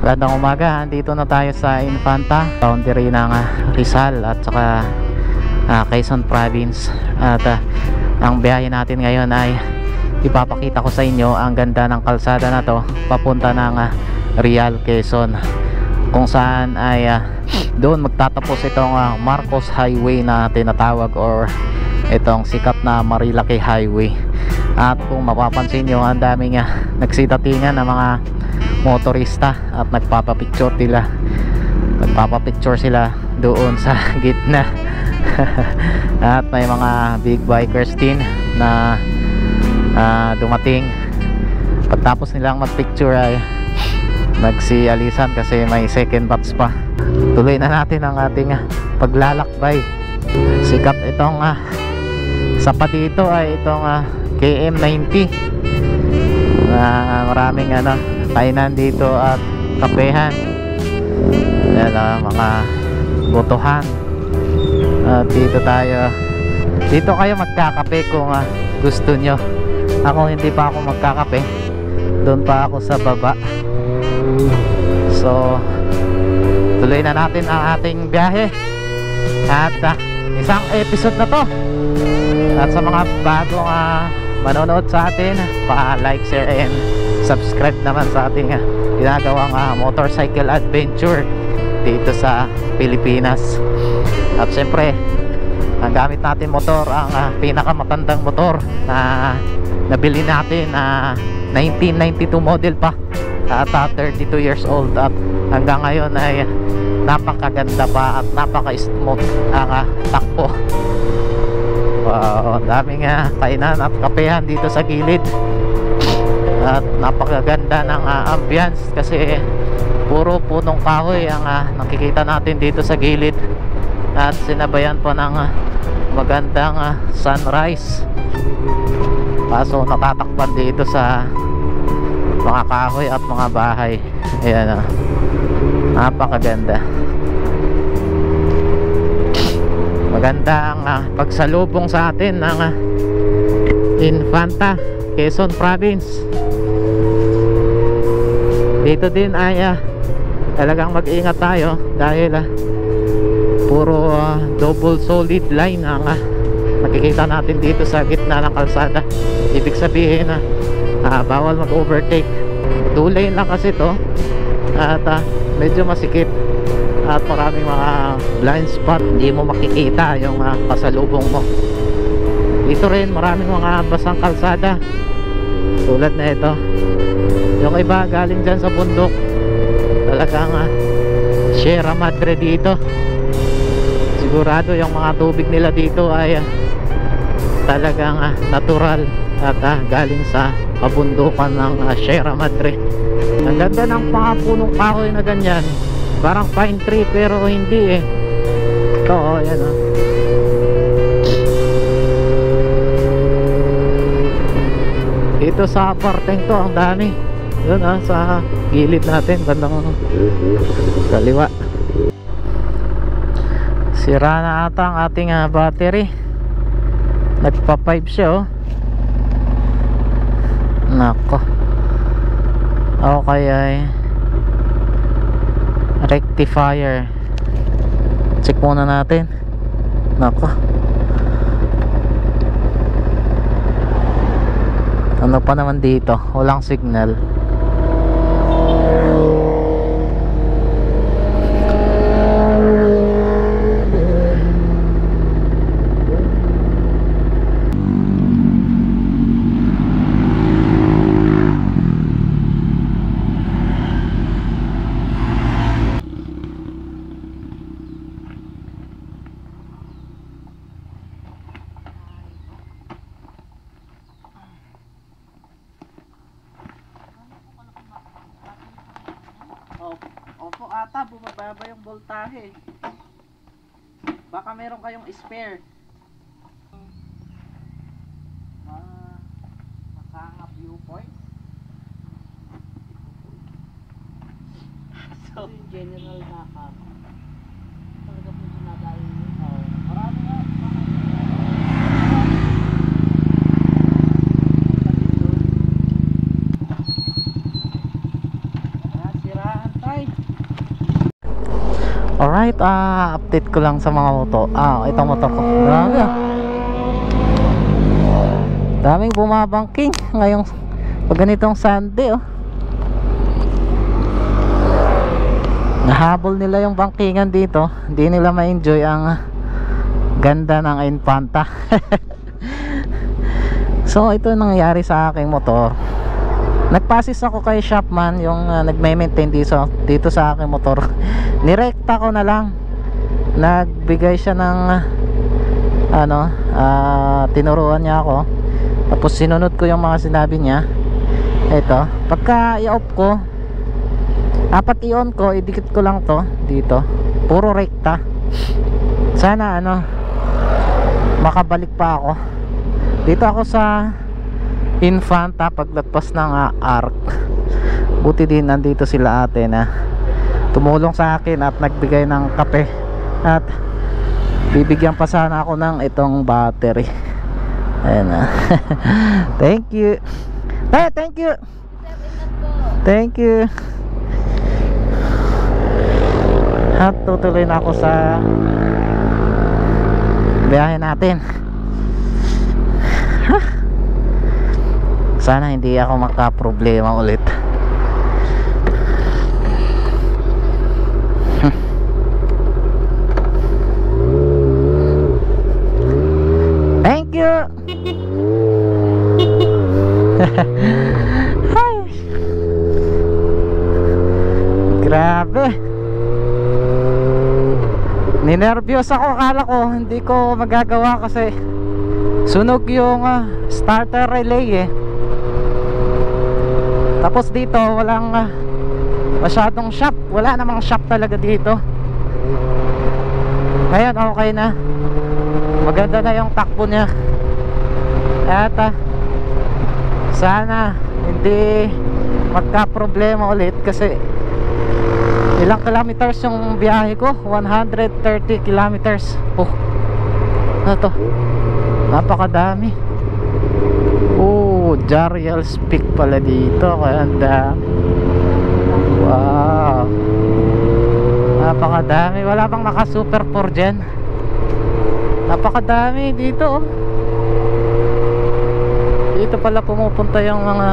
Magandang umaga, dito na tayo sa Infanta, boundary ng Rizal at saka Quezon Province. At ang biyahe natin ngayon ay ipapakita ko sa inyo ang ganda ng kalsada na to papunta ng Real, Quezon, kung saan ay doon magtatapos itong Marcos Highway na tinatawag, or itong sikat na Marilaki Highway. At kung mapapansin nyo, ang daming nagsidatingan ng mga motorista at nagpapapicture sila doon sa gitna. At may mga big bikers din na dumating. Pagtapos nilang magpicture ay nagsialisan kasi may second batch pa. Tuloy na natin ang ating paglalakbay. Sikat itong sa pa dito ay itong KM90 na maraming kainan dito at kapehan. Yan, mga botohan. At dito kayo magkakape kung gusto nyo. Ako hindi pa ako magkakape, doon pa ako sa baba. So tuloy na natin ang ating biyahe at isang episode na to. At sa mga bagong manonood sa atin, pa-like, share and subscribe naman sa ating ginagawang motorcycle adventure dito sa Pilipinas. At syempre, ang gamit natin motor, ang pinakamatandang motor na nabili natin, 1992 model pa, at 32 years old, at hanggang ngayon ay napakaganda pa at napaka-smooth ang takbo. Wow, daming kainan at kapehan dito sa gilid. At napakaganda ng ambience kasi puro punong kahoy ang nakikita natin dito sa gilid. At sinabayan pa ng magandang sunrise. Kaso natatakpan dito sa mga kahoy at mga bahay. Ayan, napakaganda. Maganda ang pagsalubong sa atin ng Infanta, Quezon Province. Dito din ay talagang mag-ingat tayo dahil puro double solid line ang nakikita natin dito sa gitna ng kalsada. Ibig sabihin bawal mag-overtake. 2 lane lang kasi to at medyo masikip at maraming mga blind spot, hindi mo makikita yung pasalubong mo. Dito rin maraming mga basang kalsada tulad na ito. Yung iba galing dyan sa bundok, talagang Sierra Madre dito. Sigurado yung mga tubig nila dito ay talagang natural at galing sa kabundukan ng Sierra Madre. Ang ganda ng mga punong kahoy na ganyan, parang pine tree pero hindi ito. Yan dito sa parteng to ang dami. Yun sa gilid natin, bandang kaliwa. Sira na ata ang ating battery. Nagpa 5 siya nako. Okay ay rectifier, check muna natin. Nako, ano pa naman dito, walang signal. Opo ata, bumababa yung voltahe. Baka meron kayong spare. Nakanga viewpoint. So, general naka. Talaga po sinadali nyo. Marami nga. Siraan tayo. Alright, update ko lang sa mga motor. Itong motor ko. Grabe daming bumabangking ngayong pag ganitong Sunday nahabol nila yung bangkingan dito. Hindi nila ma-enjoy ang ganda ng Infanta. So ito nangyayari sa aking motor. Nagpasis ako kay Shopman, yung nagme-maintain dito sa aking motor. Nirekta ko na lang. Nagbigay siya ng tinuruan niya ako. Tapos sinunod ko yung mga sinabi niya. Ito, pagka i-off ko, dapat i-on ko, idikit ko lang to dito. Puro rekta. Sana makabalik pa ako. Dito ako sa Infanta paglagpas ng arc. Buti din nandito sila ate na tumulong sa akin at nagbigay ng kape. At bibigyan pa sana ako ng itong battery. Ayan na. Thank you. Thank you. Thank you. At tutuloy na ako sa biyahe natin. Sana hindi ako makaproblema ulit. Thank you. Grabe. Ninervyos ako, akala ko hindi ko magagawa kasi sunog yung starter relay Tapos dito walang masyadong shop. Wala namang shop talaga dito. Ngayon okay na. Maganda na yung takbo niya. At sana hindi magka-problema ulit kasi ilang kilometers yung biyahe ko? 130 kilometers. Ano to? Napakadami. Jariel's Peak pala dito. Kaya wow, napakadami. Wala bang naka super 4 dyan? Napakadami dito Dito pala pumupunta yung mga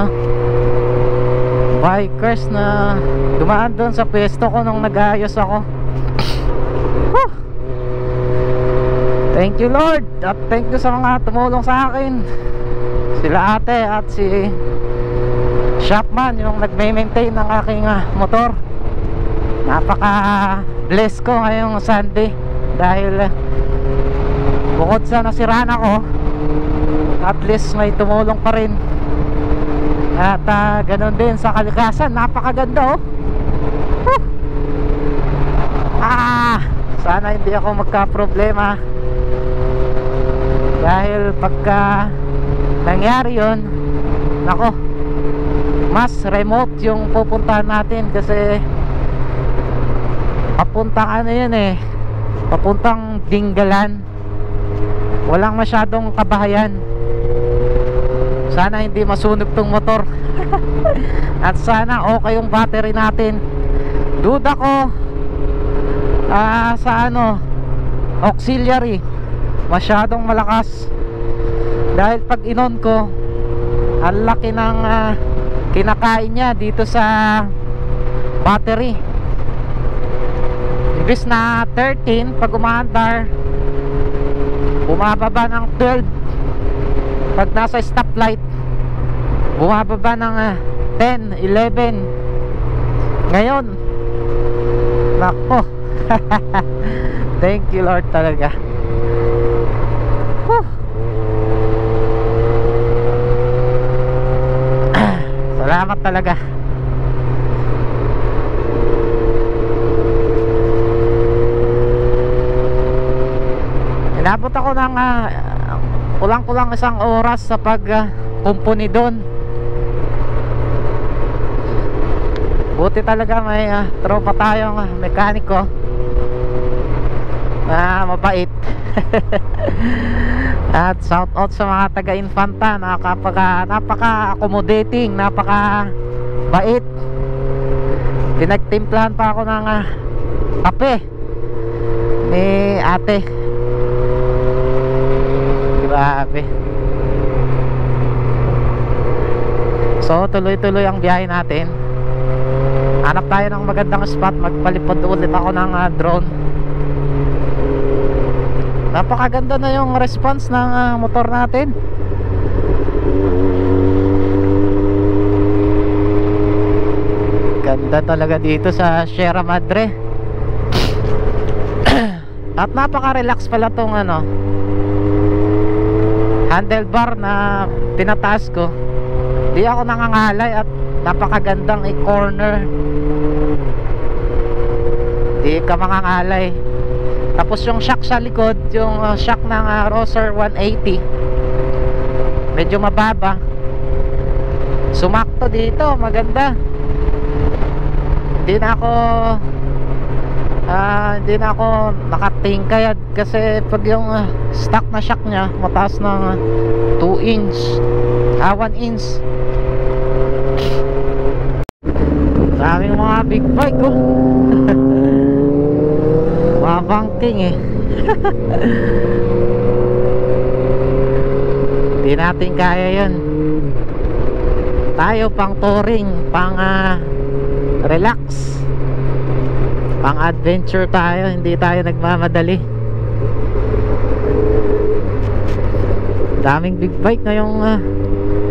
bikers na dumaan doon sa pwesto ko nung nag-aayos ako. Thank you Lord. At thank you sa mga tumulong sa akin, sila ate at si Shopman, yung nagme-maintain ng aking motor. Napaka bless ko ngayong Sunday dahil bukod sa nasiraan ako, at least may tumulong pa rin. At ganun din sa kalikasan, napakaganda sana hindi ako magka-problema dahil pagka nangyari yun, nako, mas remote yung pupuntahan natin kasi papuntang papuntang Dingalan. Walang masyadong kabahayan. Sana hindi masunog tong motor. At sana okay yung battery natin. Duda ko sa auxiliary masyadong malakas, dahil pag inon ko ang laki ng kinakain niya dito sa battery. Imbis na 13 pag umaandar, bumababa ng 12. Pag nasa stoplight, bumababa ng 10, 11. Ngayon, nako. Thank you Lord talaga. Salamat talaga. Inabot ako ng kulang-kulang isang oras sa pagkumpuni doon. Buti talaga may tropa tayong mekaniko na mabait. At shout out sa mga taga Infanta, napaka-accommodating, napaka-bait. Pinagtimplahan pa ako ng kape ni ate. Grabe. So tuloy-tuloy ang biyahe natin. Hanap tayo ng magandang spot. Magpalipad ulit ako ng drone. Napakaganda na yung response ng motor natin. Ganda talaga dito sa Sierra Madre. At napaka-relax pala tong handlebar na pinataas ko. Di ako nangangalay at napakagandang i-corner. Di ka mangangalay. Tapos yung shock sa likod, yung shock ng Roser 180, medyo mababa. Sumakto dito, maganda. Hindi na ako nakatingkayad kasi pag yung stock na shock nya mataas ng 2 inch 1 inch. Daming mga big bike mga banking Di natin kaya yun. Tayo pang touring, pang relax, pang adventure tayo. Hindi tayo nagmamadali. Daming big bike ngayong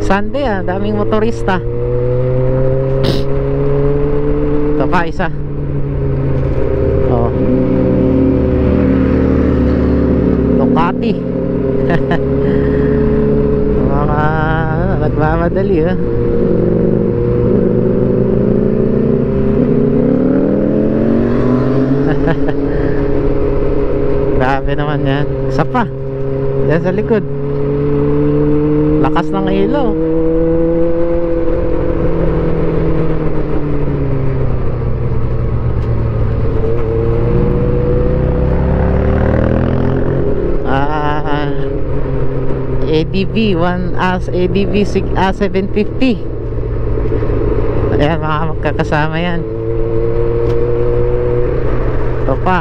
Sunday daming motorista. Ito pa isa. Ducati. Mga nagmamadali Grabe naman yan. Isa pa dyan sa likod. Lakas ng ilaw. ADV ADV 750. Ayan, mga magkakasama yan. Ito pa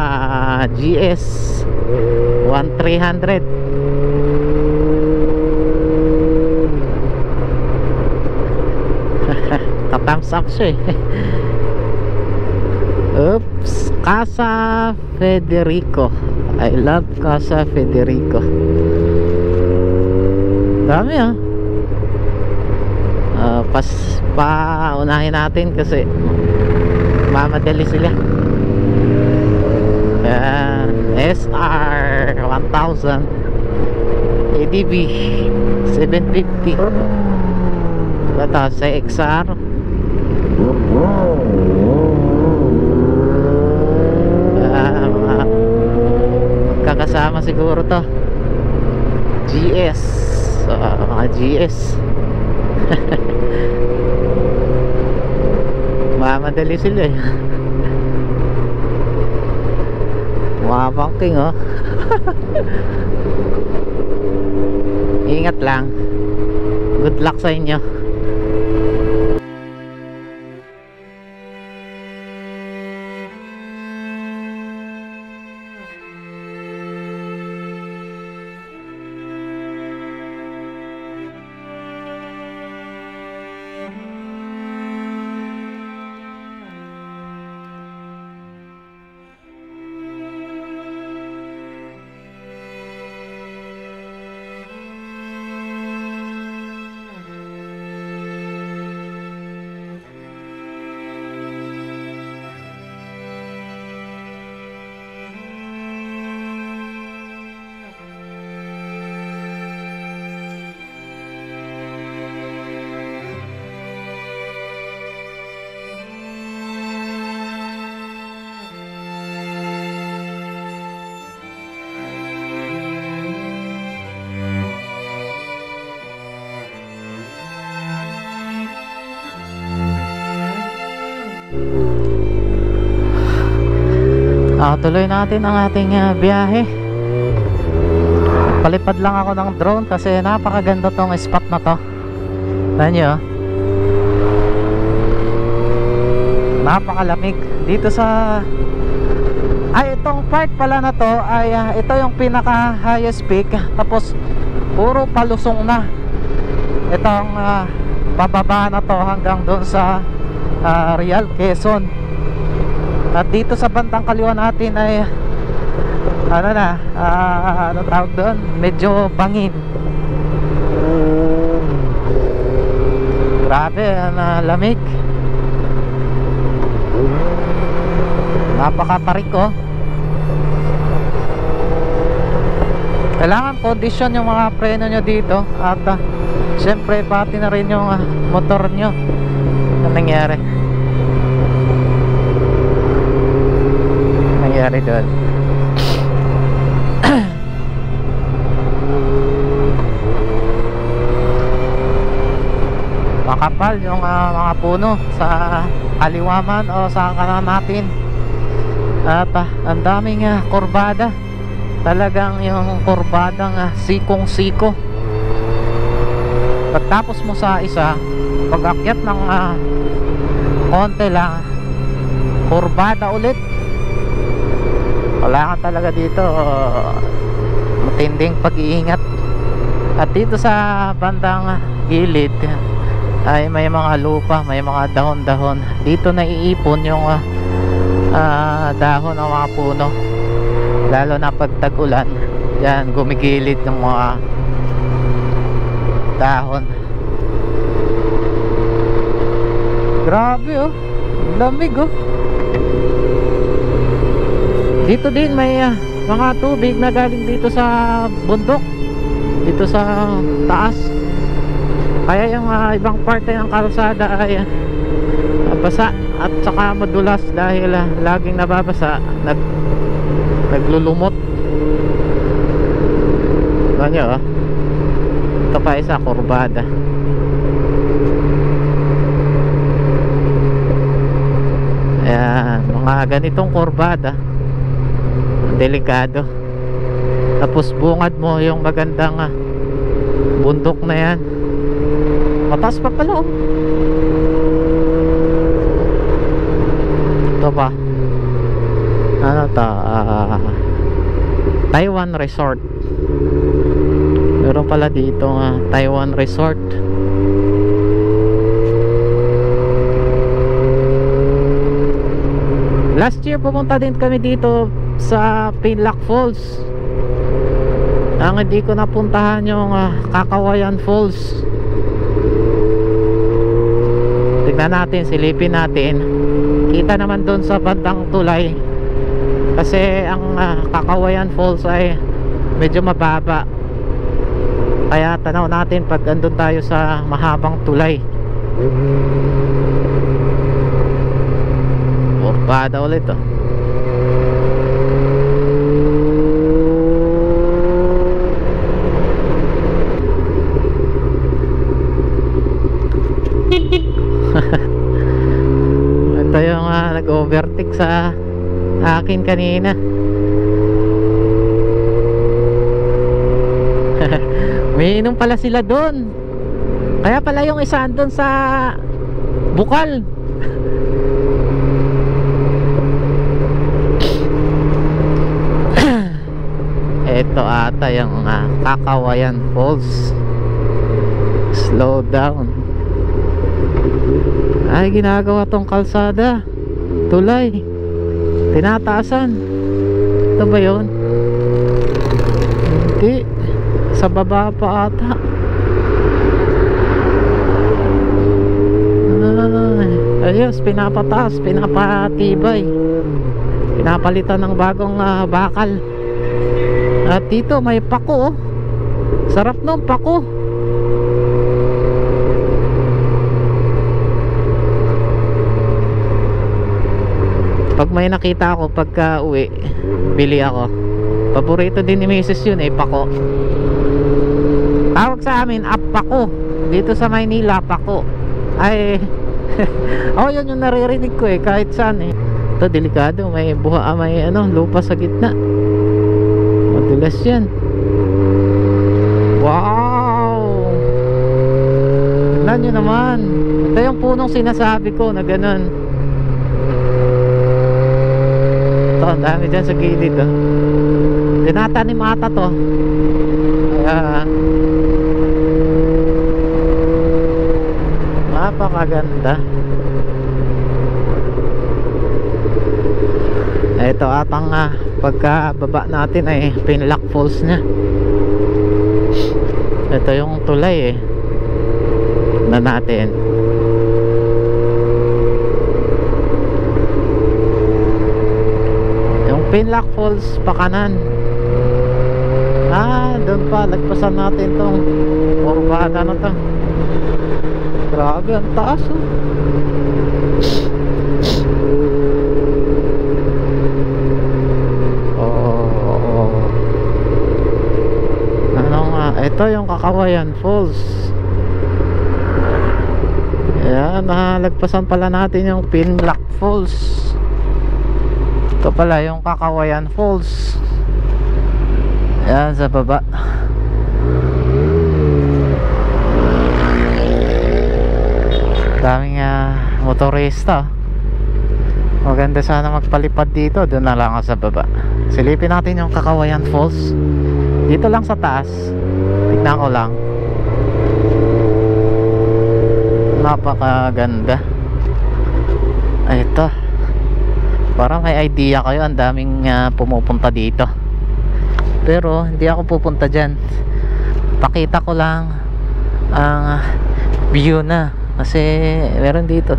GS 1300. Ka-thumbs up siya Oops, Casa Federico. I love Casa Federico. Dami paunahin natin kasi mamadali sila. SR 1000 ADV 750. Ito sa XR. Kakasama siguro to GS. Mga GS. mamadali sila mga banking Ingat lang. Good luck sa inyo. Tuloy natin ang ating biyahe. Palipad lang ako ng drone kasi napakaganda tong spot na to. Tignan nyo, napakalamig dito sa itong part pala na to ay ito yung pinaka highest peak, tapos puro palusong na itong pababa na to hanggang doon sa Real, Quezon. At dito sa bandang kaliwa natin ay ano na, ano tawag doon, medyo bangin. Grabe, lamig. Napakatarik oh. Kailangan kondisyon yung mga preno nyo dito. At syempre pati na rin yung motor nyo. Anong nangyari? Nangyari doon. Makapal yung mga puno sa kaliwaman o sa kanan natin. At ang daming kurbada. Talagang yung kurbadang sikong-siko. Pagtapos mo sa isa, pag-akyat ng konti lang, kurbada ulit. Wala ka talaga dito matinding pag-iingat. At dito sa bandang gilid ay may mga lupa, may mga dahon-dahon. Dito naiipon yung dahon ng mga puno, lalo na pag tag-ulan. Yan, gumigilid ng mga dahon. Grabe oh, lamig oh. Dito din may mga tubig na galing dito sa bundok, dito sa taas. Kaya yung ibang parte ng kalsada ay basa at saka madulas dahil laging nababasa, naglulumot. Ganyan oh. Ito pa isa, kurbada. Ayan, mga ganitong kurbada delikado. Tapos bungad mo yung magandang bundok na yan. Mataas pa pala oh. Ito pa, ano to, Taiwan Resort. Meron pala dito Taiwan Resort. Last year pumunta din kami dito sa Pinlac Falls. Ang hindi ko napuntahan yung Kakawayan Falls. Tignan natin, silipin natin. Kita naman doon sa bandang tulay, kasi ang Kakawayan Falls ay medyo mababa. Kaya tanaw natin pag andun tayo sa mahabang tulay. Kurbada ulit oh. Ito yung nag-overtake sa akin kanina. May inom pala sila doon. Kaya pala yung isa doon sa bukal. Ito ata yung Kakawayan Falls. Slow down. Ay, ginagawa tong kalsada, tulay, tinataasan. Ito ba yun? Hindi, sa baba pa ata. Ayos, pinapataas, pinapatibay, pinapalitan ng bagong bakal. At dito may pako oh. Sarap nung pako. Pag may nakita ako pagka uwi, bili ako. Paborito din ni Mrs. yun pako. Tawag sa amin pako. Dito sa Maynila, pako. Ay oh, yun yung naririnig ko kahit saan Ito delikado, may buha, may lupa sa gitna. Madulas yan. Wow, tignan nyo naman. Ito yung punong sinasabi ko na ganun. Ito, ang dami dyan sa gilid, oh. Tinatanim ata to. Ayan. Napakaganda. Ito atang pagkababa natin ay Pinlock Falls nya. Ito yung tulay na natin. Yung Pinlock Falls pa kanan. Doon pa lagpasan natin tong kurbada na to. Grabe, ang taas, oh. Ito yung Kakawayan Falls. Ayan, nalagpasan pala natin yung Pinlock Falls. Ito pala yung Kakawayan Falls. Ayan sa baba. Daming motorista. Maganda sana magpalipad dito. Doon na lang sa baba. Silipin natin yung Kakawayan Falls. Dito lang sa taas. Tignan ko lang. Napakaganda. Ito. Parang may idea kayo. Ang daming pumupunta dito. Pero hindi ako pupunta dyan. Pakita ko lang ang view na. Kasi meron dito.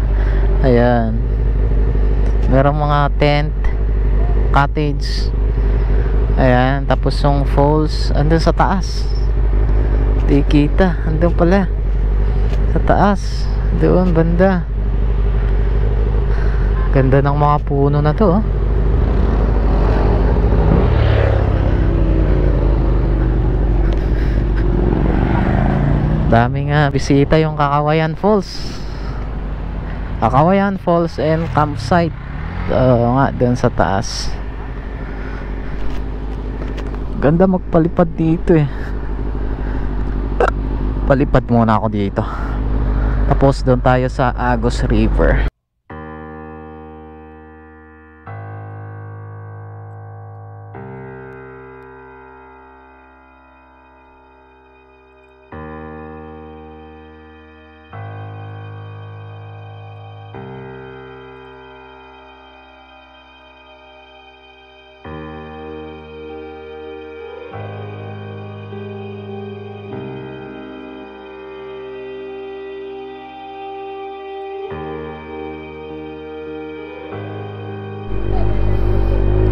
Ayan. Meron mga tent, cottage. Ayan. Tapos yung falls andun sa taas. Di kita, andun pala sa taas, doon banda. Ganda ng mga puno na to, oh. Daming bisita yung Kakawayan Falls. Kakawayan Falls and campsite. Nga, doon sa taas. Ganda magpalipad dito, Palipad muna ako dito. Tapos doon tayo sa Agus River.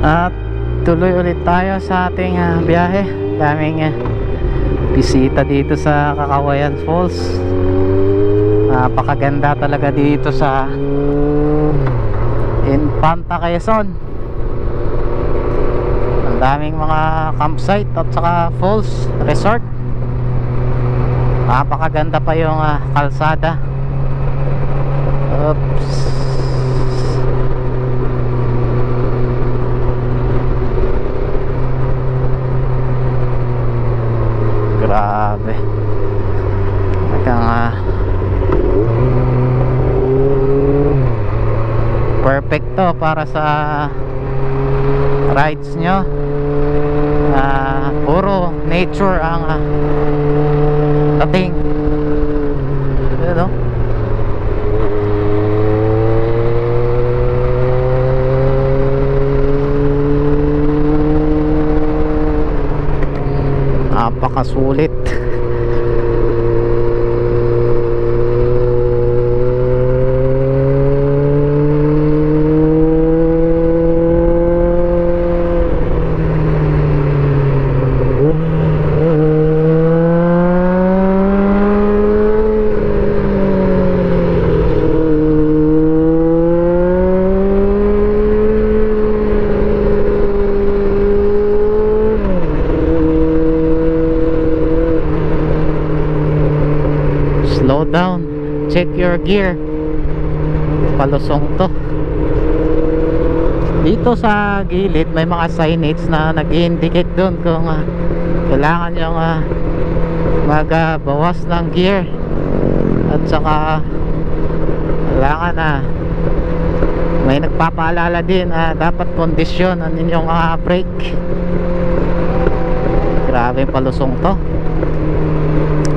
At tuloy ulit tayo sa ating biyahe. Daming bisita dito sa Kakawayan Falls. Napakaganda talaga dito sa Infanta, Quezon. Ang daming mga campsite at saka falls resort. Napakaganda pa yung kalsada. Oops. Grabe. Perfect to para sa rides nyo. Puro nature ang dating. Ano? Napakasulit. Slow down, check your gear. Palusong to. Dito sa gilid may mga signage na nag-indicate doon kung kailangan yung magbawas ng gear, at saka kailangan May nagpapaalala din dapat kondisyon ang inyong brake. Grabe palusong to.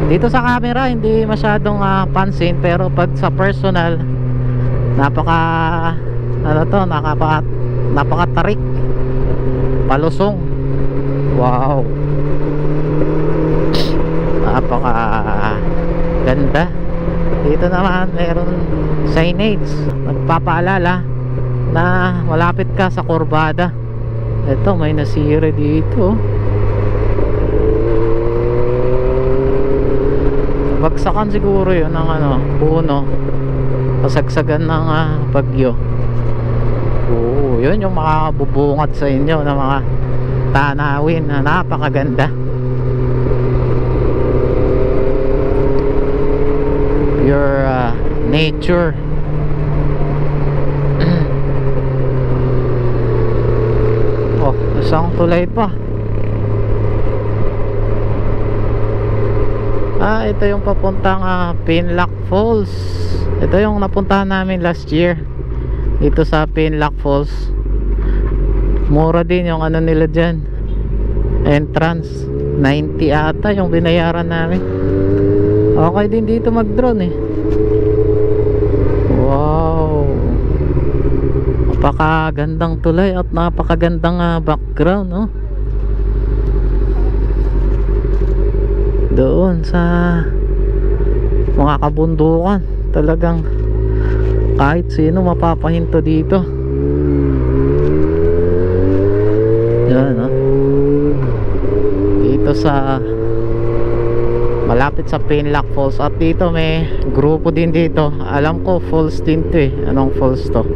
Dito sa camera hindi masyadong pansin, pero pag sa personal napaka napakatarik, palusong. Wow, napaka ganda. Dito naman meron signage nagpapaalala na malapit ka sa kurbada. Ito may nasira dito. Bagsakan siguro yun ng puno, kasagsagan ng bagyo. Oo, yun yung makabubungat sa inyo ng mga tanawin na napakaganda. Pure nature. Oh, isang tulay pa. Ito yung papuntang Pinlock Falls. Ito yung napuntahan namin last year dito sa Pinlock Falls. Mura din yung nila dyan, entrance 90 ata yung binayaran namin. Okay din dito mag drone Wow, napakagandang tulay at napakagandang background doon sa mga kabundukan. Talagang kahit sino mapapahinto dito. Yan dito sa malapit sa Pinlock Falls. At dito may grupo din dito. Alam ko falls din to Anong falls to?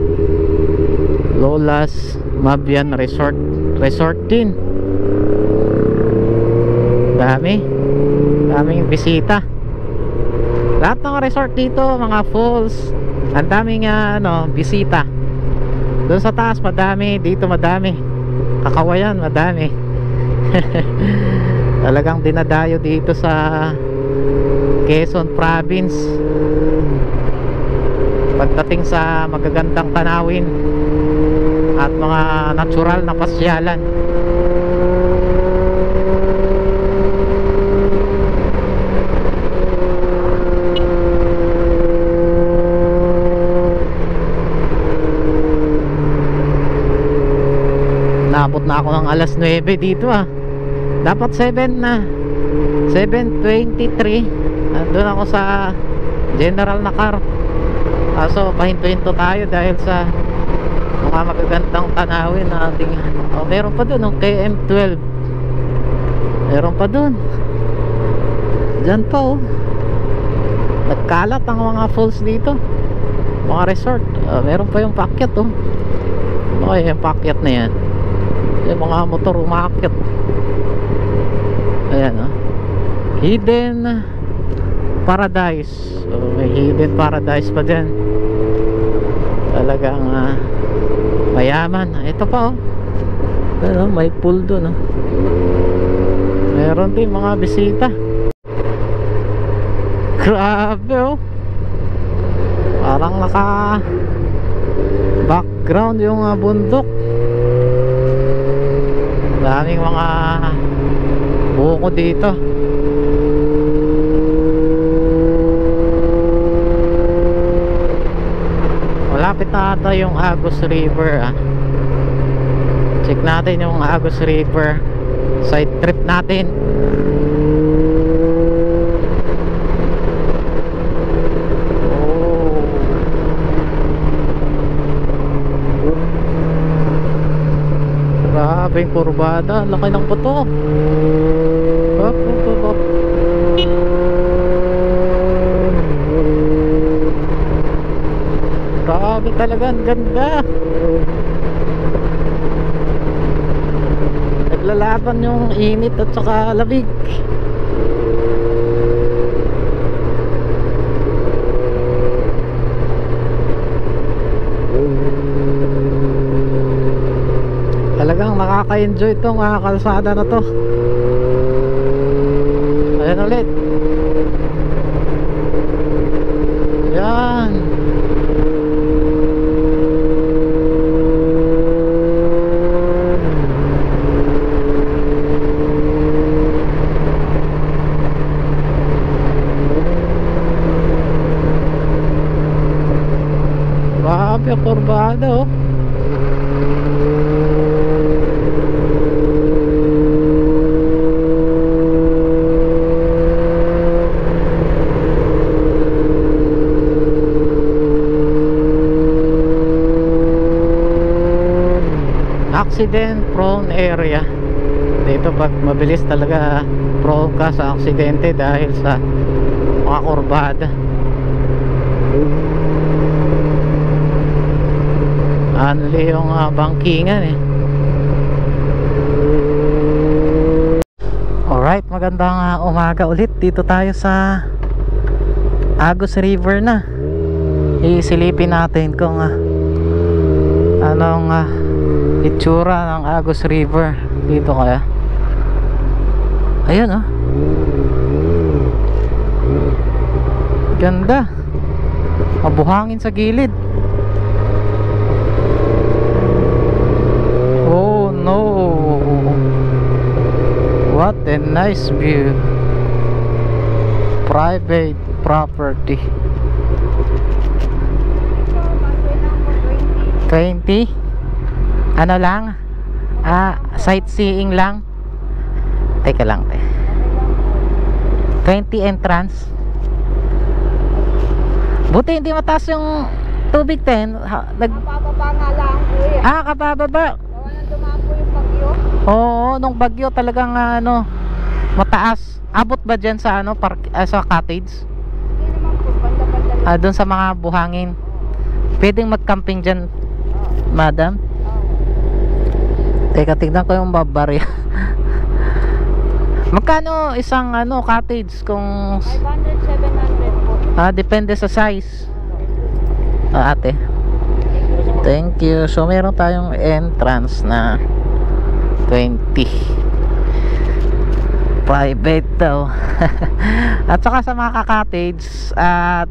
Lola's Mabian Resort din. Daming bisita. Lahat ng resort dito, mga falls, ang daming bisita. Doon sa taas madami, dito madami. Kakawayan madami. Talagang dinadayo dito sa Quezon Province pagdating sa magagandang tanawin at mga natural na pasyalan. Naabot na ako ng alas 9 dito dapat 7 na 7:23. Doon ako sa general na car. So pahinto-hinto tayo dahil sa mga magagandang tanawin na ating meron pa doon KM12. Meron pa doon. Diyan pa nagkalat ang mga falls dito, mga resort. Meron pa yung paakyat okay, yung paakyat na yan, yung mga motor umakyat. Ayan Hidden Paradise. May Hidden Paradise pa dyan. Talagang mayaman. Ito pa may pool dun meron din mga bisita. Grabe parang naka background yung bundok. Daming mga buko dito. Malapit na ata yung Agus River check natin yung Agus River side trip natin. Grabe yung kurbada, laki ng puto. Grabe talaga, ang ganda. Naglalaban yung init at saka lamig. Talagang nakaka-enjoy itong kalsada na to. Ayan ulit. Yan. Grabe ang kurbada oh. Accident prone area. Dito pag mabilis talaga prone ka sa aksidente dahil sa mga kurbada. Anli yung bangkingan eh. Alright, magandang umaga ulit. Dito tayo sa Agus River na. Isilipin natin kung anong itsura ng Agus River dito kaya. Ayan oh. Ganda. Mabuhangin sa gilid. Oh no. What a nice view. Private property. 20. Ano lang? Sightseeing lang. Teka lang, 20 entrance. Buti hindi mataas yung tubig, Kapababa nga lang po eh. Kabababa. Gawa nang dumapo yung bagyo. Oo, nung bagyo talagang mataas. Abot ba dyan sa sa cottage? Hindi naman po, banda-banda lang. Doon sa mga buhangin. Pwedeng mag-camping dyan, madam? Teka, tignan ko yung babarya. Magkano isang cottage kung 500, 700 po. depende sa size. Ate. Thank you. So meron tayong entrance na 20. Private daw. At saka sa mga ka-cottage at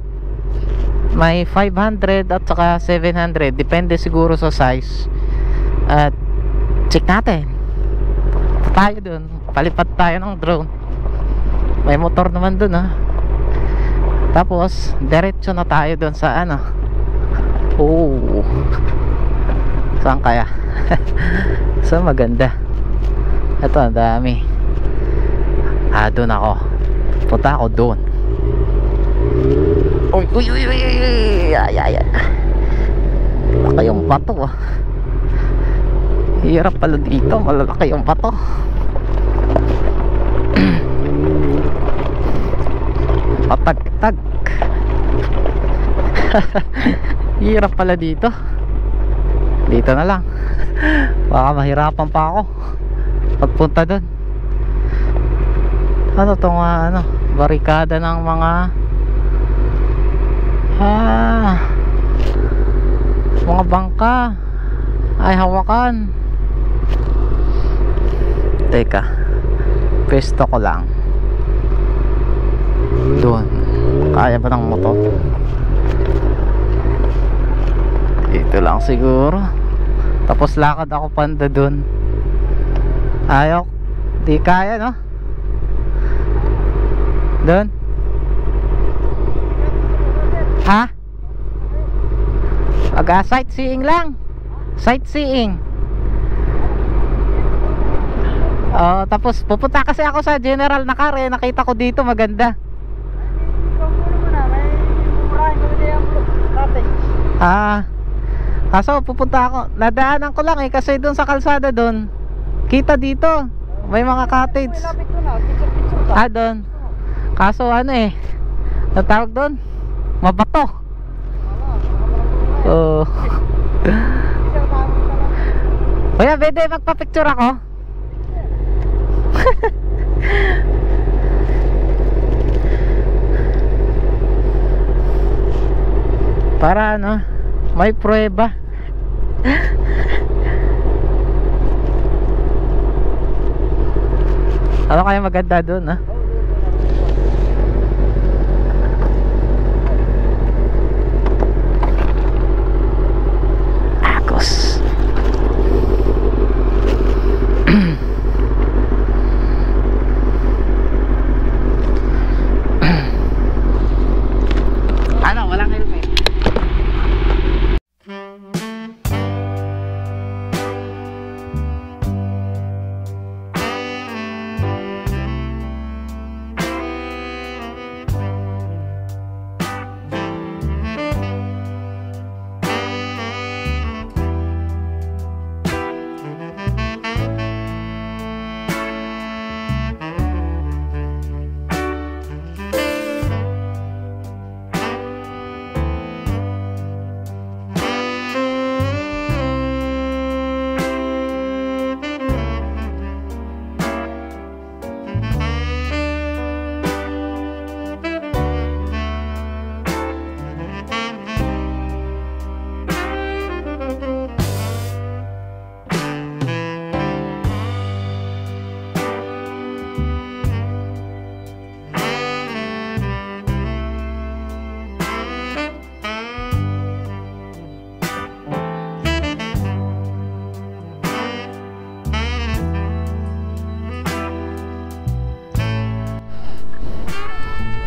may 500 at saka 700. Depende siguro sa size. At check natin. Tayo dun. Palipad tayo ng drone. May motor naman dun Tapos diretso na tayo dun sa saan kaya? So maganda. Ito ang dami. Dun ako. Punta ako dun. Uy. Ay. Malaki yung bato Hirap pala dito. Malalaki yung bato. Patag-tag. Hirap pala dito. Dito na lang. Baka mahirapan pa ako pagpunta doon. Ano tong barikada ng mga mga bangka ay hawakan. Teka, pesto ko lang doon. Kaya ba ng motor? Dito lang siguro. Tapos lakad ako panda doon. Ayaw. Di kaya doon. Sightseeing lang. Sightseeing. Tapos pupunta kasi ako sa General na car nakita ko dito maganda. Kaso pupunta ako, nadaanan ko lang kasi doon sa kalsada doon kita dito may mga cottage. Doon. Kaso natawag doon mabato. Kuya, pwede magpa-picture ako? Para may prueba. Ano kaya maganda doon Agos. Walang helmet.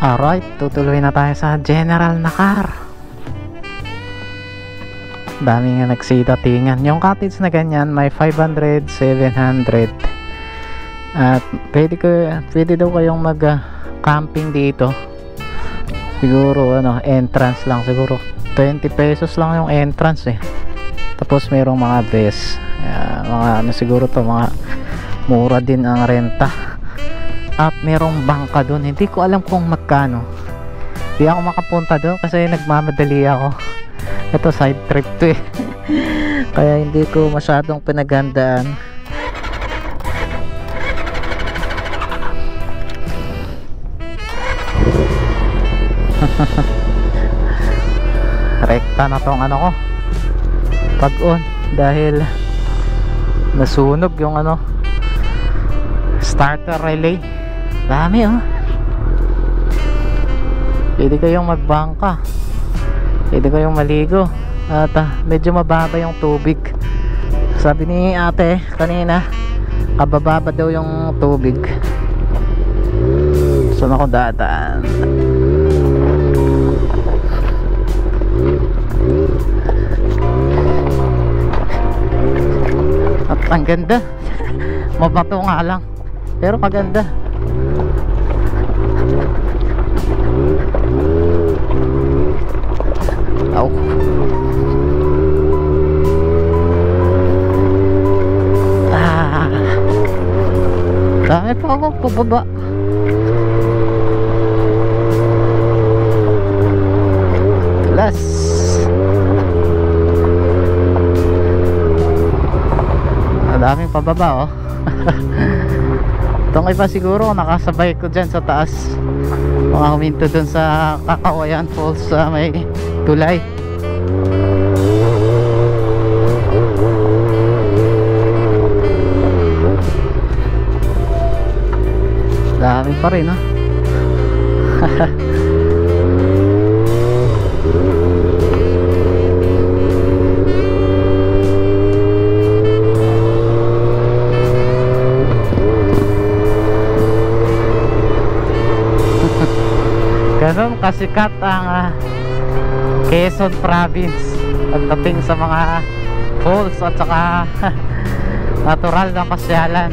Alright, tutuloy na tayo sa General Nakar. Dami nga nagsidatingan. Yung cottage na ganyan may 500, 700. At pwede daw kayong mag camping dito. Siguro ano, entrance lang siguro 20 pesos lang yung entrance eh. Tapos mayroong mga beds, mga ano siguro to, mga mura din ang renta. At merong bangka doon, hindi ko alam kung magkano. Hindi ako makapunta doon kasi nagmamadali ako. Ito side trip to eh. Kaya hindi ko masyadong pinaghandaan. Rekta na tong ano ko, pag-on, dahil nasunog yung ano, starter relay. Dami oh. Pwede kayong magbangka, pwede kayong maligo. At medyo mababa yung tubig. Sabi ni ate kanina, kabababa daw yung tubig. Saan ako dadaan? At ang ganda. Mabato nga lang, pero maganda. Aw. Dami pa ako pababa. Tulas. Daming pababa oh. Itong iba siguro nakasabay ko dyan sa taas, mga huminto dun sa Kakawayan Falls sa may tulay. Dami pa rin oh. Ganun kasikat ang Quezon Province pagdating sa mga falls at saka natural na pasyalan,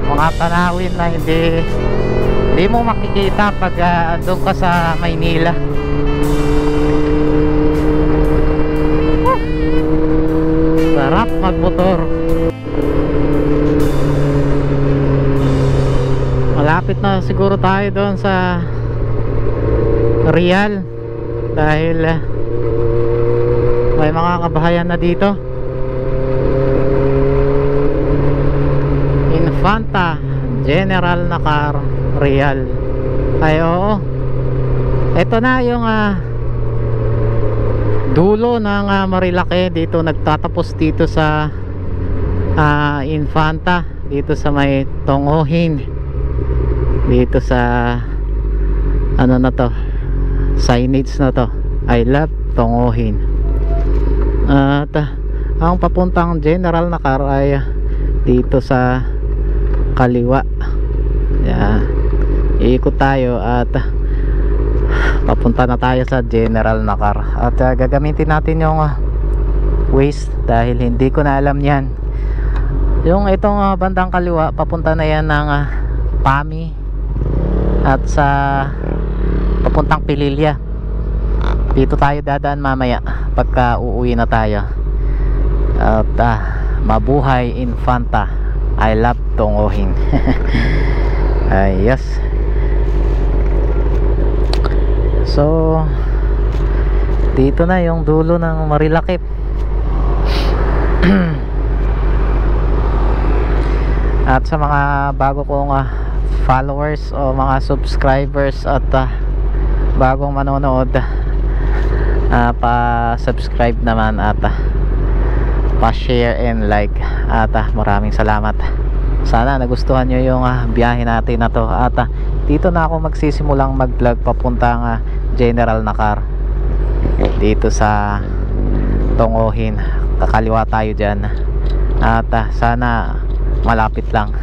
mga tanawin na hindi mo makikita pag andun ka sa Maynila. Sarap magmotor. Malapit na siguro tayo doon sa Real dahil may mga kabahayan na dito. Infanta General Nakar Real. Ay oo, ito na yung dulo ng Marilake. Dito nagtatapos dito sa Infanta, dito sa may Tongohin, dito sa ano na to, signage na to, I love Tongohin. At ang papuntang General Nakar ay dito sa kaliwa. Yan, iikot tayo at papunta na tayo sa General Nakar. At gagamitin natin yung Waze dahil hindi ko na alam yan. Yung itong bandang kaliwa, papunta na yan ng Pami at sa papuntang Pililya. Dito tayo dadaan mamaya pagka uuwi na tayo. At mabuhay Infanta, I love Tongohin. Yes. So dito na yung dulo ng Marilake. At sa mga bago kong followers o mga subscribers at bagong manonood, pa-subscribe naman at pa-share and like. At maraming salamat. Sana nagustuhan nyo yung biyahe natin na to. At dito na ako magsisimulang mag-vlog papuntang General Nakar, dito sa Tongohin. Kakaliwa tayo dyan. At sana malapit lang.